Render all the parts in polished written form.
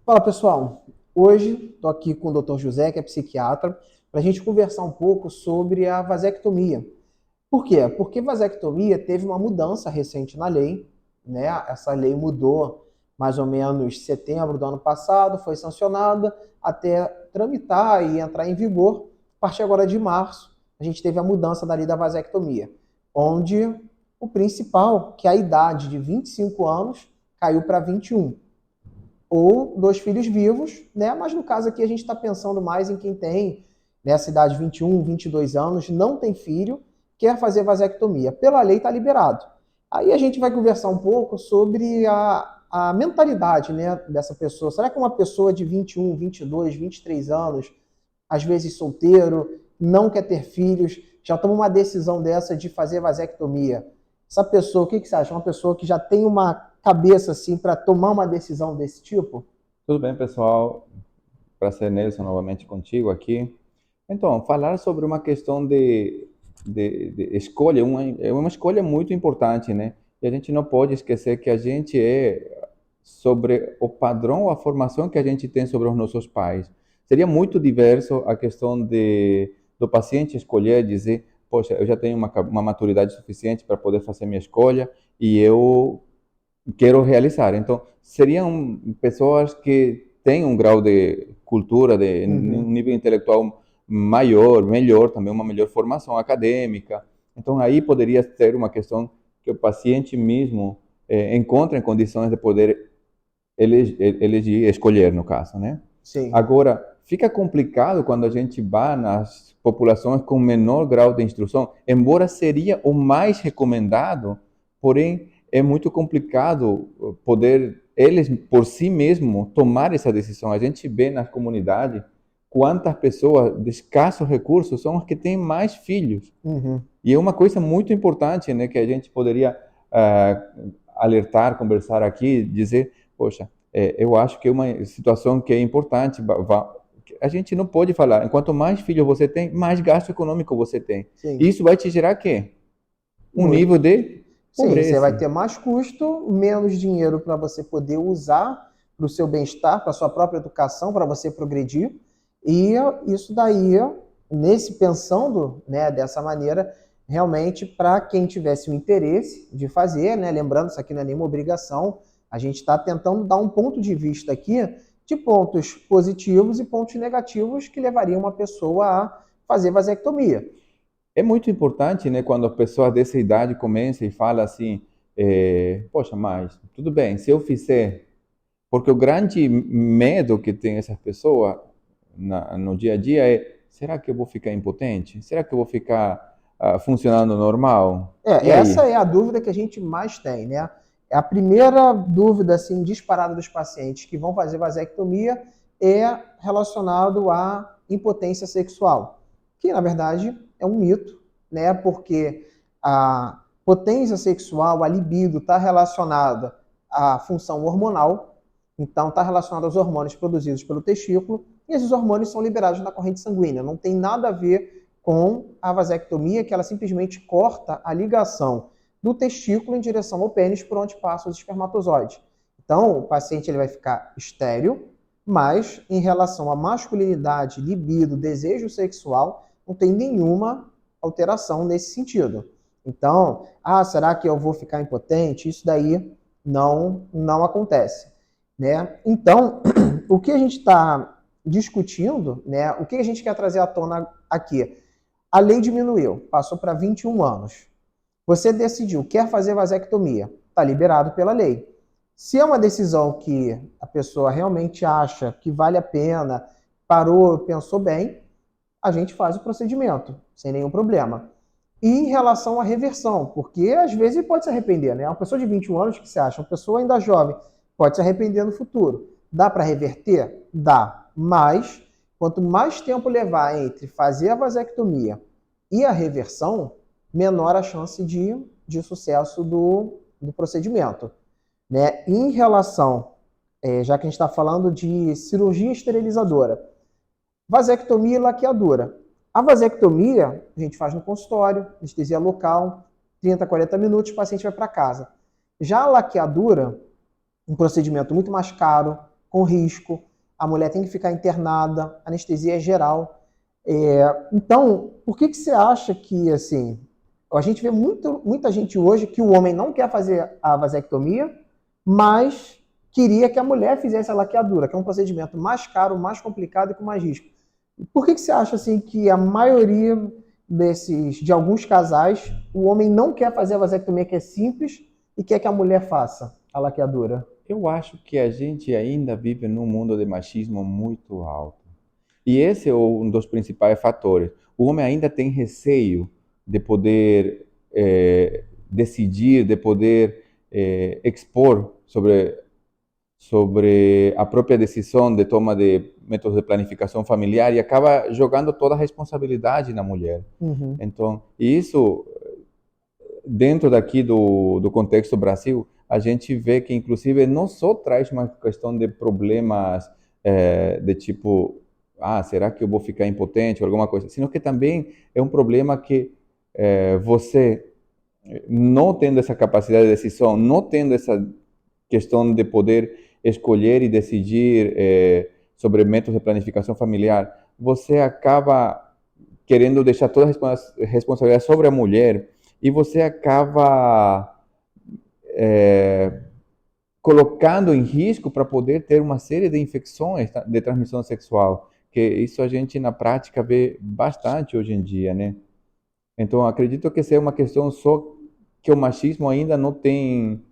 Fala pessoal, hoje estou aqui com o Dr. José, que é psiquiatra, para a gente conversar um pouco sobre a vasectomia. Por quê? Porque vasectomia teve uma mudança recente na lei, né? Essa lei mudou mais ou menos em setembro do ano passado, foi sancionada até tramitar e entrar em vigor. A partir agora de março, a gente teve a mudança da lei da vasectomia, onde o principal, que é a idade de 25 anos, caiu para 21 ou dois filhos vivos, né? Mas no caso aqui a gente está pensando mais em quem tem nessa idade 21, 22 anos, não tem filho, quer fazer vasectomia. Pela lei está liberado. Aí a gente vai conversar um pouco sobre a mentalidade, né, dessa pessoa. Será que uma pessoa de 21, 22, 23 anos, às vezes solteiro, não quer ter filhos, já toma uma decisão dessa de fazer vasectomia? Essa pessoa, o que você acha? Uma pessoa que já tem uma cabeça assim para tomar uma decisão desse tipo? Tudo bem, pessoal? Prazer, Nelson, novamente contigo aqui. Então, falar sobre uma questão de escolha, é uma escolha muito importante, né? E a gente não pode esquecer que a gente é sobre o padrão ou a formação que a gente tem sobre os nossos pais. Seria muito diverso a questão do paciente escolher, dizer, poxa, eu já tenho uma maturidade suficiente para poder fazer minha escolha e eu quero realizar. Então, seriam pessoas que têm um grau de cultura, de um Uhum. nível intelectual maior, melhor, também uma melhor formação acadêmica. Então, aí poderia ser uma questão que o paciente mesmo encontra em condições de poder elegir, escolher, no caso, né? Sim. Agora, fica complicado quando a gente vai nas populações com menor grau de instrução, embora seria o mais recomendado, porém é muito complicado poder eles por si mesmos tomar essa decisão. A gente vê na comunidade quantas pessoas de escassos recursos são as que têm mais filhos. Uhum. E é uma coisa muito importante, né, que a gente poderia ah, alertar, conversar aqui, dizer, poxa, eu acho que é uma situação que é importante. A gente não pode falar, quanto mais filhos você tem, mais gasto econômico você tem. Sim. Isso vai te gerar quê? Um Muito. nível de Sim, você vai pobreza. ter mais custo, menos dinheiro para você poder usar para o seu bem-estar, para a sua própria educação, para você progredir. E isso daí, nesse pensando, né, dessa maneira, realmente para quem tivesse o interesse de fazer, né, lembrando, isso aqui não é nenhuma obrigação, a gente está tentando dar um ponto de vista aqui de pontos positivos e pontos negativos que levariam uma pessoa a fazer vasectomia. É muito importante, né, quando a pessoa dessa idade começa e fala assim, poxa, mas tudo bem, se eu fizer, porque o grande medo que tem essas pessoas no dia a dia é, será que eu vou ficar impotente? Será que eu vou ficar funcionando normal? E Essa aí? é a dúvida que a gente mais tem, né? É a primeira dúvida, assim, disparada dos pacientes que vão fazer vasectomia é relacionado à impotência sexual, que na verdade é um mito, né? Porque a potência sexual, a libido, está relacionada à função hormonal, então está relacionada aos hormônios produzidos pelo testículo, e esses hormônios são liberados na corrente sanguínea. Não tem nada a ver com a vasectomia, que ela simplesmente corta a ligação do testículo em direção ao pênis por onde passam os espermatozoides. Então, o paciente ele vai ficar estéril, mas em relação à masculinidade, libido, desejo sexual, não tem nenhuma alteração nesse sentido. Então, será que eu vou ficar impotente? Isso daí não acontece, né? Então, o que a gente está discutindo, né? O que a gente quer trazer à tona aqui? A lei diminuiu, passou para 21 anos. Você decidiu, quer fazer vasectomia, está liberado pela lei. Se é uma decisão que a pessoa realmente acha que vale a pena, parou, pensou bem, a gente faz o procedimento, sem nenhum problema. E em relação à reversão, porque às vezes pode se arrepender, né? Uma pessoa de 21 anos, que você acha? Uma pessoa ainda jovem, pode se arrepender no futuro. Dá para reverter? Dá. Mas, quanto mais tempo levar entre fazer a vasectomia e a reversão, menor a chance de sucesso do procedimento. Né? Em relação, já que a gente está falando de cirurgia esterilizadora, vasectomia e laqueadura. A vasectomia a gente faz no consultório, anestesia local, 30, 40 minutos, o paciente vai para casa. Já a laqueadura, um procedimento muito mais caro, com risco, a mulher tem que ficar internada, anestesia geral. Então, por que você acha que, assim, a gente vê muita gente hoje que o homem não quer fazer a vasectomia, mas queria que a mulher fizesse a laqueadura, que é um procedimento mais caro, mais complicado e com mais risco. Por que você acha assim que a maioria de alguns casais, o homem não quer fazer a vasectomia, que é simples, e quer que a mulher faça a laqueadura? Eu acho que a gente ainda vive num mundo de machismo muito alto. E esse é um dos principais fatores. O homem ainda tem receio de poder decidir, de poder expor sobre a própria decisão de toma de métodos de planificação familiar e acaba jogando toda a responsabilidade na mulher. Uhum. Então, e isso, dentro daqui do contexto Brasil, a gente vê que, inclusive, não só traz uma questão de problemas de tipo, será que eu vou ficar impotente ou alguma coisa, sino que também é um problema que você, não tendo essa capacidade de decisão, não tendo essa questão de poder escolher e decidir sobre métodos de planificação familiar, você acaba querendo deixar toda a responsabilidade sobre a mulher e você acaba colocando em risco para poder ter uma série de infecções de transmissão sexual, que isso a gente na prática vê bastante hoje em dia, né? Então, acredito que essa é uma questão só que o machismo ainda não tem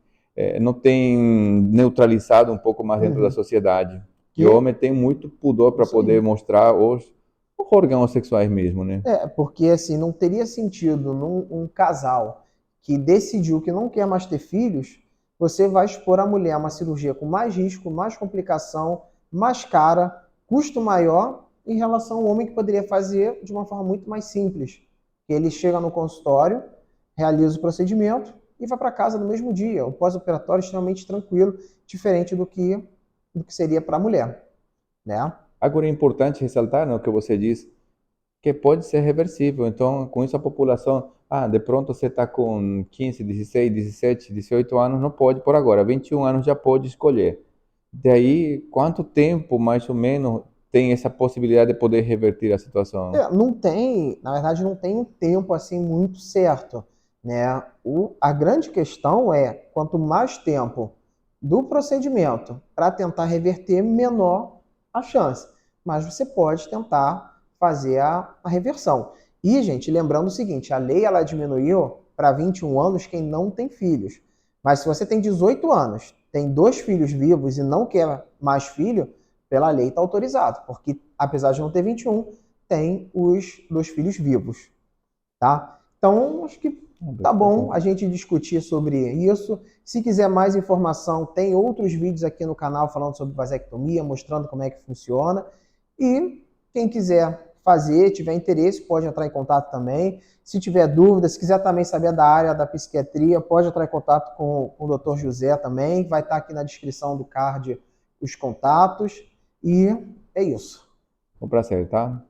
neutralizado um pouco mais dentro da sociedade. E o homem tem muito pudor para poder mostrar os órgãos sexuais mesmo, né? Porque assim, não teria sentido num casal que decidiu que não quer mais ter filhos, você vai expor a mulher a uma cirurgia com mais risco, mais complicação, mais cara, custo maior em relação ao homem que poderia fazer de uma forma muito mais simples. Ele chega no consultório, realiza o procedimento e vai para casa no mesmo dia. O pós-operatório é extremamente tranquilo, diferente do que seria para a mulher, né? Agora é importante ressaltar, né, o que você diz, que pode ser reversível. Então, com isso a população, de pronto você está com 15, 16, 17, 18 anos, não pode por agora. 21 anos já pode escolher. Daí, quanto tempo, mais ou menos, tem essa possibilidade de poder reverter a situação? Não tem, na verdade, não tem um tempo assim muito certo, né? A grande questão é, quanto mais tempo do procedimento para tentar reverter, menor a chance. Mas você pode tentar fazer a reversão. E, gente, lembrando o seguinte, a lei ela diminuiu para 21 anos quem não tem filhos. Mas se você tem 18 anos, tem 2 filhos vivos e não quer mais filho, pela lei está autorizado, porque apesar de não ter 21, tem os 2 filhos vivos, tá? Então, acho que tá bom a gente discutir sobre isso. Se quiser mais informação, tem outros vídeos aqui no canal falando sobre vasectomia, mostrando como é que funciona. E quem quiser fazer, tiver interesse, pode entrar em contato também. Se tiver dúvida, se quiser também saber da área da psiquiatria, pode entrar em contato com o Dr. José também. Vai estar aqui na descrição do card os contatos. E é isso. Um prazer, tá?